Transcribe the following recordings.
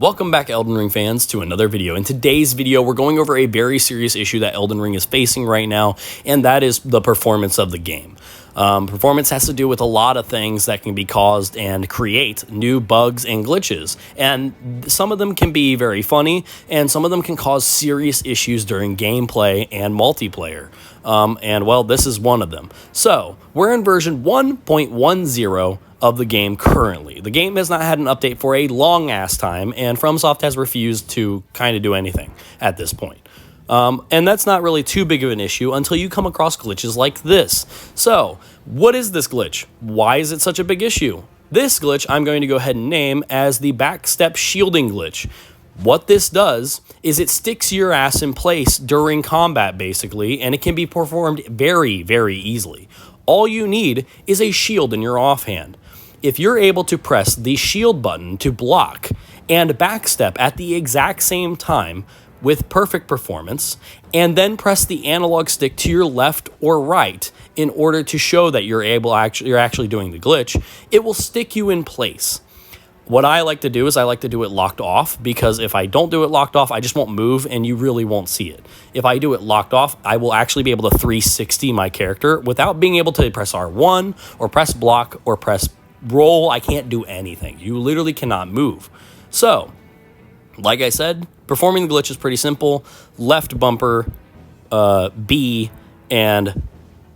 Welcome back, Elden Ring fans, to another video. In today's video, we're going over a very serious issue that Elden Ring is facing right now, and that is the performance of the game. Performance has to do with a lot of things that can be caused and create new bugs and glitches, and some of them can be very funny, and some of them can cause serious issues during gameplay and multiplayer. And well, this is one of them. So, we're in version 1.10 of the game currently. The game has not had an update for a long-ass time, and Fromsoft has refused to kind of do anything at this point. And that's not really too big of an issue until you come across glitches like this. So, what is this glitch? Why is it such a big issue? This glitch I'm going to go ahead and name as the backstep shielding glitch. What this does is it sticks your ass in place during combat, basically, and it can be performed very, very easily. All you need is a shield in your offhand. If you're able to press the shield button to block and backstep at the exact same time with perfect performance, and then press the analog stick to your left or right in order to show that you're actually doing the glitch, it will stick you in place. What I like to do is I like to do it locked off, because if I don't do it locked off, I just won't move and you really won't see it. If I do it locked off, I will actually be able to 360 my character without being able to press R1 or press block or press roll. I can't do anything. You literally cannot move. So, like I said, performing the glitch is pretty simple. Left bumper, B, and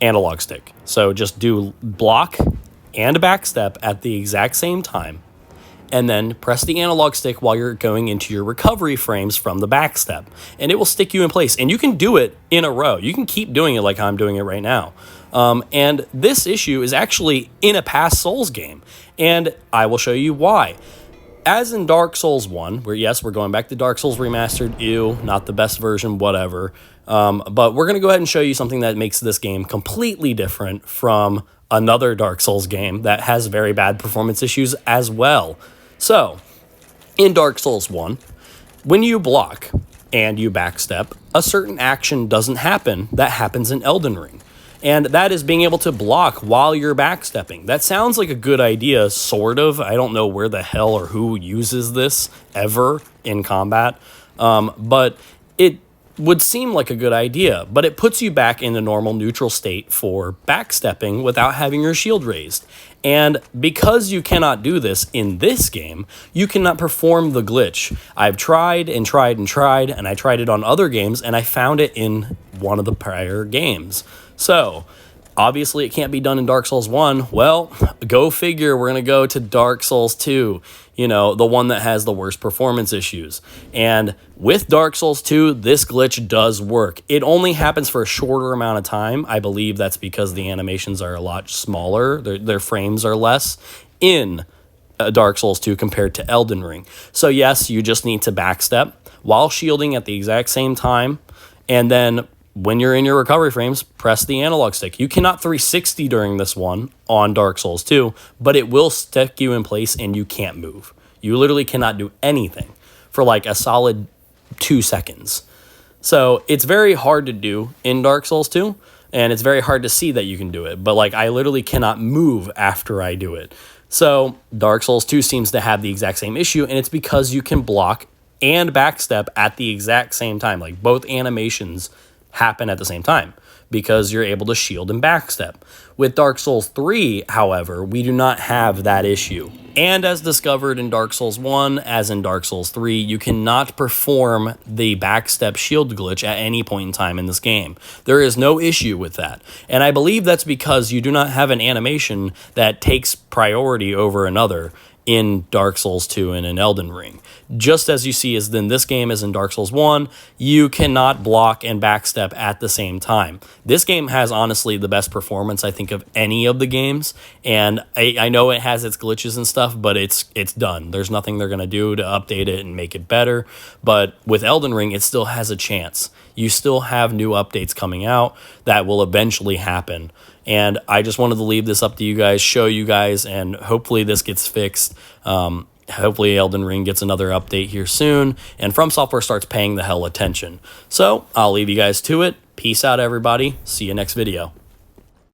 analog stick. So just do block and backstep at the exact same time, and then press the analog stick while you're going into your recovery frames from the backstep, and it will stick you in place. And you can do it in a row. You can keep doing it like I'm doing it right now. And this issue is actually in a past Souls game, and I will show you why. As in Dark Souls 1, where yes, we're going back to Dark Souls Remastered, ew, not the best version, whatever. But we're going to go ahead and show you something that makes this game completely different from another Dark Souls game that has very bad performance issues as well. So, in Dark Souls 1, when you block and you backstep, a certain action doesn't happen that happens in Elden Ring. And that is being able to block while you're backstepping. That sounds like a good idea, sort of. I don't know where the hell or who uses this ever in combat. But it would seem like a good idea. But it puts you back in the normal neutral state for backstepping without having your shield raised. And because you cannot do this in this game, you cannot perform the glitch. I've tried and tried and tried, and I tried it on other games, and I found it in one of the prior games. So, obviously it can't be done in Dark Souls 1. Well, go figure, we're going to go to Dark Souls 2, you know, the one that has the worst performance issues. And with Dark Souls 2, this glitch does work. It only happens for a shorter amount of time. I believe that's because the animations are a lot smaller. Their frames are less in Dark Souls 2 compared to Elden Ring. So yes, you just need to backstep while shielding at the exact same time, and then when you're in your recovery frames, press the analog stick. You cannot 360 during this one on Dark Souls 2, but it will stick you in place and you can't move. You literally cannot do anything for like a solid 2 seconds. So it's very hard to do in Dark Souls 2, and it's very hard to see that you can do it. But like, I literally cannot move after I do it. So Dark Souls 2 seems to have the exact same issue, and it's because you can block and backstep at the exact same time. Like, both animations happen at the same time because you're able to shield and backstep. With Dark Souls 3, however, we do not have that issue. And as discovered in Dark Souls 1, as in Dark Souls 3, you cannot perform the backstep shield glitch at any point in time in this game. There is no issue with that. And I believe that's because you do not have an animation that takes priority over another in Dark Souls 2 and in Elden Ring. Just as you see as in this game as in Dark Souls 1, you cannot block and backstep at the same time. This game has honestly the best performance, I think, of any of the games, and I know it has its glitches and stuff, but it's done. There's nothing they're going to do to update it and make it better, but with Elden Ring, it still has a chance. You still have new updates coming out that will eventually happen. And I just wanted to leave this up to you guys, show you guys, and hopefully this gets fixed. Hopefully Elden Ring gets another update here soon, and Fromsoft starts paying the hell attention. So I'll leave you guys to it. Peace out, everybody. See you next video.